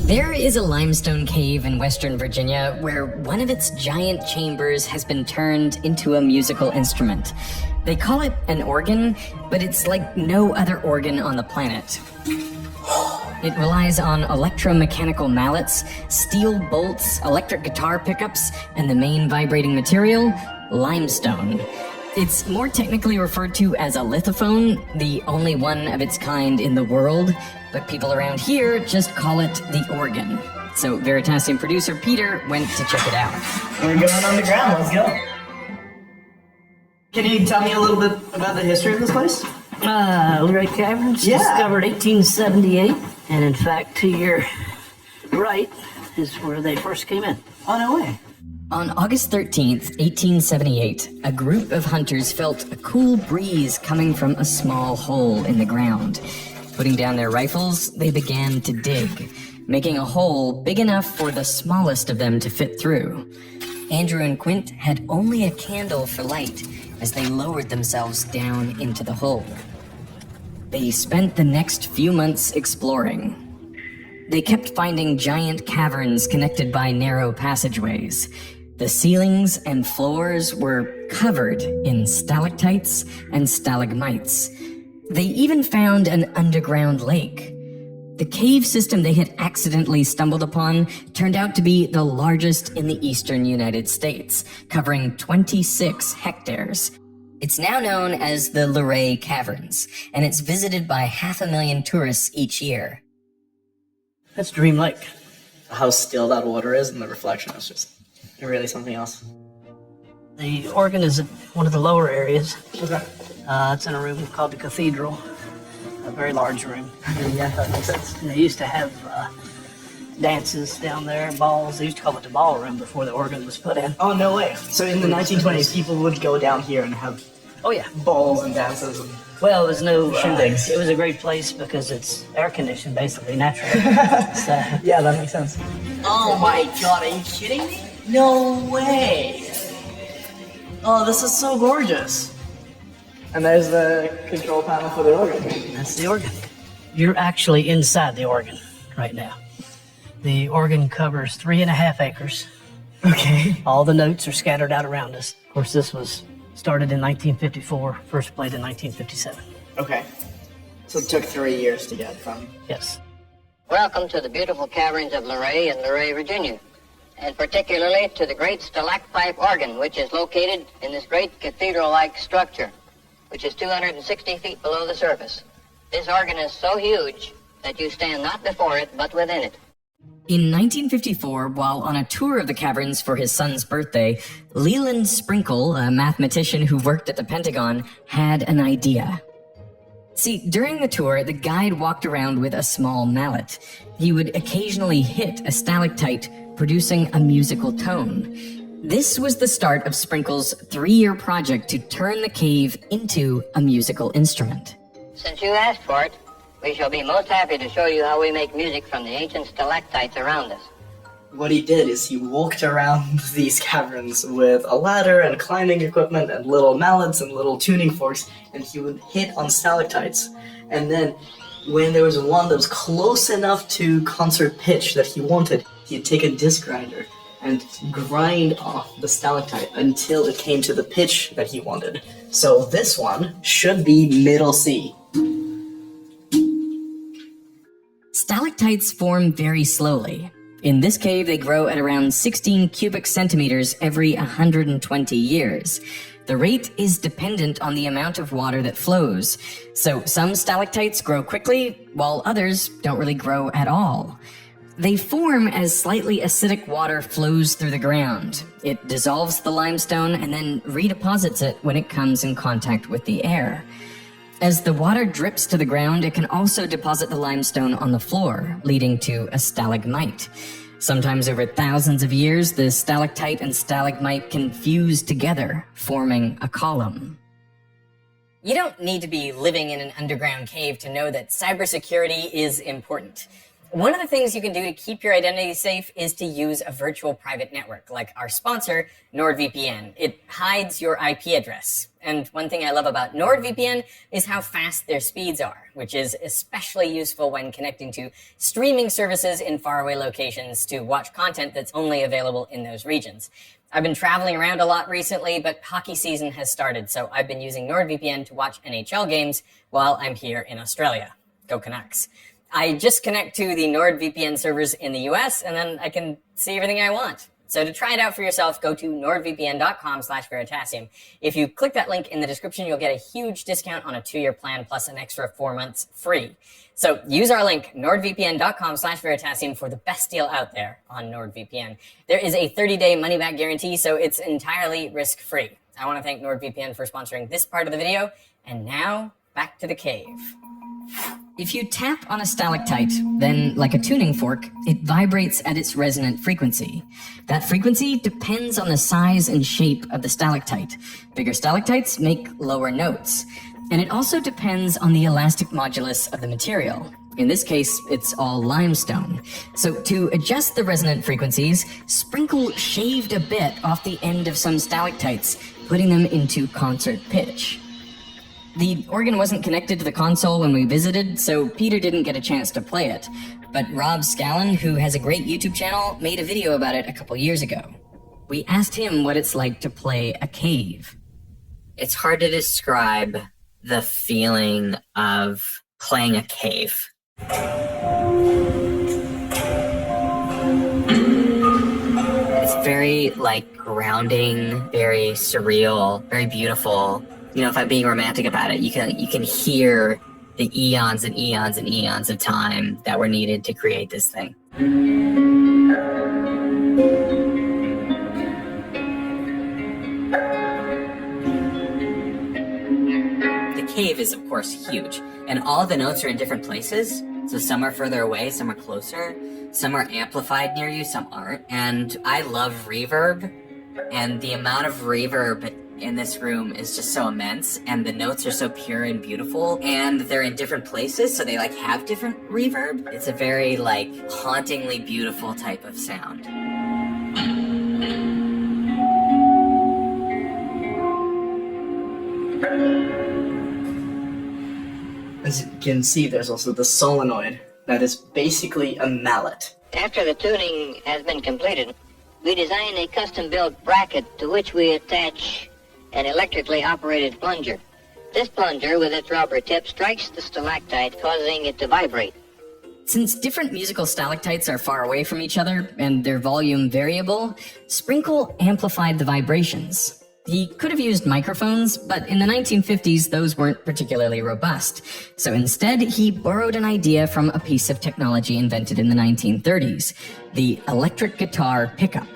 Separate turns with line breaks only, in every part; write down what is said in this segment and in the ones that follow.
There is a limestone cave in Western Virginia where one of its giant chambers has been turned into a musical instrument. They call it an organ, but it's like no other organ on the planet. It relies on electromechanical mallets, steel bolts, electric guitar pickups, and the main vibrating material, limestone. It's more technically referred to as a lithophone, the only one of its kind in the world, but people around here just call it the organ. So Veritasium producer Peter went to check it out.
We're going underground, let's go. Can you tell me a little bit about the history of this place?
Luray Caverns, discovered 1878, and in fact, to your right is where they first came in.
Oh, no way.
On August 13th, 1878, a group of hunters felt a cool breeze coming from a small hole in the ground. Putting down their rifles, they began to dig, making a hole big enough for the smallest of them to fit through. Andrew and Quint had only a candle for light as they lowered themselves down into the hole. They spent the next few months exploring. They kept finding giant caverns connected by narrow passageways. The ceilings and floors were covered in stalactites and stalagmites. They even found an underground lake. The cave system they had accidentally stumbled upon turned out to be the largest in the eastern United States, covering 26 hectares. It's now known as the Luray Caverns, and it's visited by 500,000 tourists each year.
That's Dream Lake.
How still that water is and the reflection is just really something else.
The organ is in one of the lower areas.
Okay.
It's in a room called the Cathedral, a very large room.
Yeah, that makes sense.
And they used to have dances down there, balls. They used to call it the ballroom before the organ was put in.
Oh, no way. So in the 1920s, people would go down here and have
Oh yeah.
balls and dances and...
Well, there's no
Shindigs.
it was a great place because it's air conditioned, basically, naturally. So,
Yeah, that makes sense. Oh my god, are you kidding me? No way! Oh, this is so gorgeous. And there's the control panel for the organ.
that's the organ. You're actually inside the organ right now. The organ covers 3.5 acres.
Okay.
All the notes are scattered out around us. Of course, this was started in 1954, first played in 1957.
Okay. So it took 3 years to get from...
Yes.
Welcome to the beautiful caverns of Luray in Luray, Virginia, and particularly to the great stalactite organ, which is located in this great cathedral-like structure, which is 260 feet below the surface. This organ is so huge that you stand not before it, but within it.
In 1954, while on a tour of the caverns for his son's birthday, Leland Sprinkle, a mathematician who worked at the Pentagon, had an idea. See, during the tour, the guide walked around with a small mallet. He would occasionally hit a stalactite, producing a musical tone. This was the start of Sprinkle's 3-year project to turn the cave into a musical instrument.
Since you asked for it, we shall be most happy to show you how we make music from the ancient stalactites around us.
What he did is he walked around these caverns with a ladder and climbing equipment and little mallets and little tuning forks, and he would hit on stalactites. And then when there was one that was close enough to concert pitch that he wanted, he'd take a disc grinder and grind off the stalactite until it came to the pitch that he wanted. So this one should be middle C.
Stalactites form very slowly. In this cave, they grow at around 16 cubic centimeters every 120 years. The rate is dependent on the amount of water that flows. So some stalactites grow quickly, while others don't really grow at all. They form as slightly acidic water flows through the ground. It dissolves the limestone and then redeposits it when it comes in contact with the air. As the water drips to the ground, it can also deposit the limestone on the floor, leading to a stalagmite. Sometimes over thousands of years, the stalactite and stalagmite can fuse together, forming a column. You don't need to be living in an underground cave to know that cybersecurity is important. One of the things you can do to keep your identity safe is to use a virtual private network, like our sponsor, NordVPN. It hides your IP address. And one thing I love about NordVPN is how fast their speeds are, which is especially useful when connecting to streaming services in faraway locations to watch content that's only available in those regions. I've been traveling around a lot recently, but hockey season has started, so I've been using NordVPN to watch NHL games while I'm here in Australia. Go Canucks. I just connect to the NordVPN servers in the US, and then I can see everything I want. So to try it out for yourself, go to nordvpn.com/Veritasium. If you click that link in the description, you'll get a huge discount on a 2-year plan plus an extra 4 months free. So use our link, nordvpn.com/Veritasium, for the best deal out there on NordVPN. There is a 30-day money-back guarantee, so it's entirely risk-free. I want to thank NordVPN for sponsoring this part of the video, and now back to the cave. If you tap on a stalactite, then, like a tuning fork, it vibrates at its resonant frequency. That frequency depends on the size and shape of the stalactite. Bigger stalactites make lower notes. And it also depends on the elastic modulus of the material. In this case, it's all limestone. So to adjust the resonant frequencies, Sprinkle shaved a bit off the end of some stalactites, putting them into concert pitch. The organ wasn't connected to the console when we visited, so Peter didn't get a chance to play it. But Rob Scallon, who has a great YouTube channel, made a video about it a couple years ago. We asked him what it's like to play a cave.
It's hard to describe the feeling of playing a cave. It's very, grounding, very surreal, very beautiful. You know, if I'm being romantic about it, you can hear the eons and eons and eons of time that were needed to create this thing. The cave is, of course, huge, and all the notes are in different places. So some are further away, some are closer, some are amplified near you, some aren't. And I love reverb, and the amount of reverb in this room is just so immense, and the notes are so pure and beautiful, and they're in different places, so they have different reverb. It's a very hauntingly beautiful type of sound.
As you can see, there's also the solenoid. That is basically a mallet.
After the tuning has been completed, we design a custom-built bracket to which we attach an electrically operated plunger. This plunger, with its rubber tip, strikes the stalactite, causing it to vibrate.
Since different musical stalactites are far away from each other and their volume variable, Sprinkle amplified the vibrations. He could have used microphones, but in the 1950s, those weren't particularly robust. So instead, he borrowed an idea from a piece of technology invented in the 1930s, the electric guitar pickup.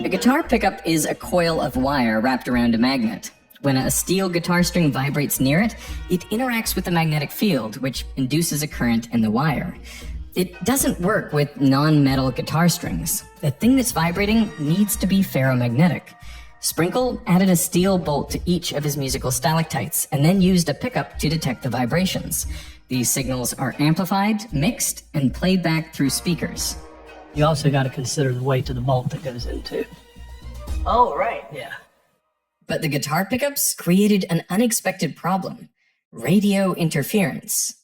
A guitar pickup is a coil of wire wrapped around a magnet. When a steel guitar string vibrates near it, it interacts with the magnetic field, which induces a current in the wire. It doesn't work with non-metal guitar strings. The thing that's vibrating needs to be ferromagnetic. Sprinkle added a steel bolt to each of his musical stalactites and then used a pickup to detect the vibrations. These signals are amplified, mixed, and played back through speakers.
You also got to consider the weight of the bolt that goes into.
Oh, right.
Yeah.
But the guitar pickups created an unexpected problem: radio interference.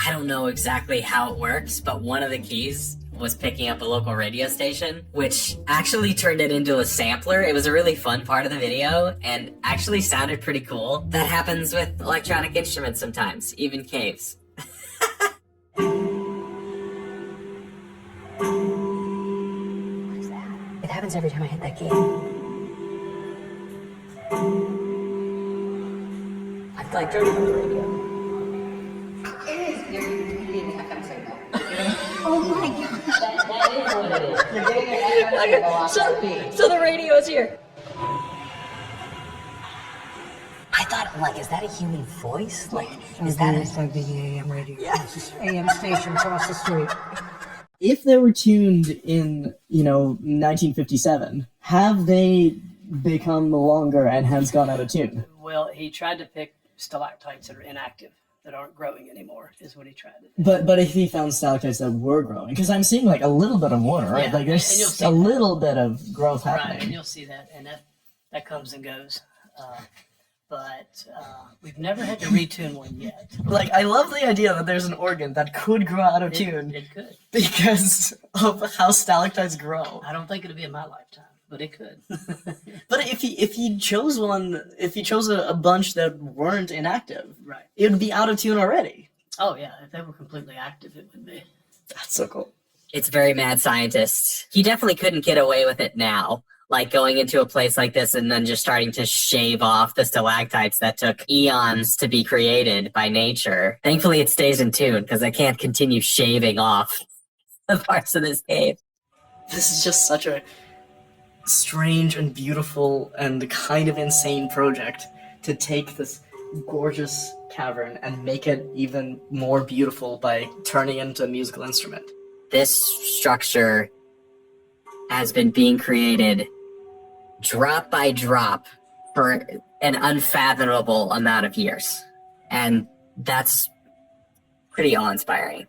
I don't know exactly how it works, but one of the keys was picking up a local radio station, which actually turned it into a sampler. It was a really fun part of the video and actually sounded pretty cool. That happens with electronic instruments sometimes, even caves.
It happens every time I hit that key.
I've turned it on the radio. So the radio is here.
I thought, is that a human voice? Is that
It's like the AM radio. AM station across the street.
If they were tuned in, 1957, have they become longer and hence gone out of tune?
Well, he tried to pick stalactites that are inactive. that aren't growing anymore, is what he tried to do.
But if he found stalactites that were growing, because I'm seeing like a little bit of water, right?
Yeah,
Like
and you'll
there's
see
a
that.
little bit of growth
Right, and
happening.
you'll see that, and that comes and goes. But we've never had to retune one yet.
Like I love the idea that there's an organ that could grow out of tune
It could.
because of how stalactites grow.
I don't think it'll be in my lifetime, but it could.
But if he chose a bunch that weren't inactive,
Right.
it would be out of tune already.
Oh yeah, if they were completely active, it would be.
That's so cool.
It's very mad scientist. He definitely couldn't get away with it now. Like going into a place like this and then just starting to shave off the stalactites that took eons to be created by nature. Thankfully, it stays in tune because I can't continue shaving off the parts of this cave.
This is just such a strange and beautiful and kind of insane project to take this gorgeous cavern and make it even more beautiful by turning it into a musical instrument.
This structure has been being created drop by drop for an unfathomable amount of years. And that's pretty awe-inspiring.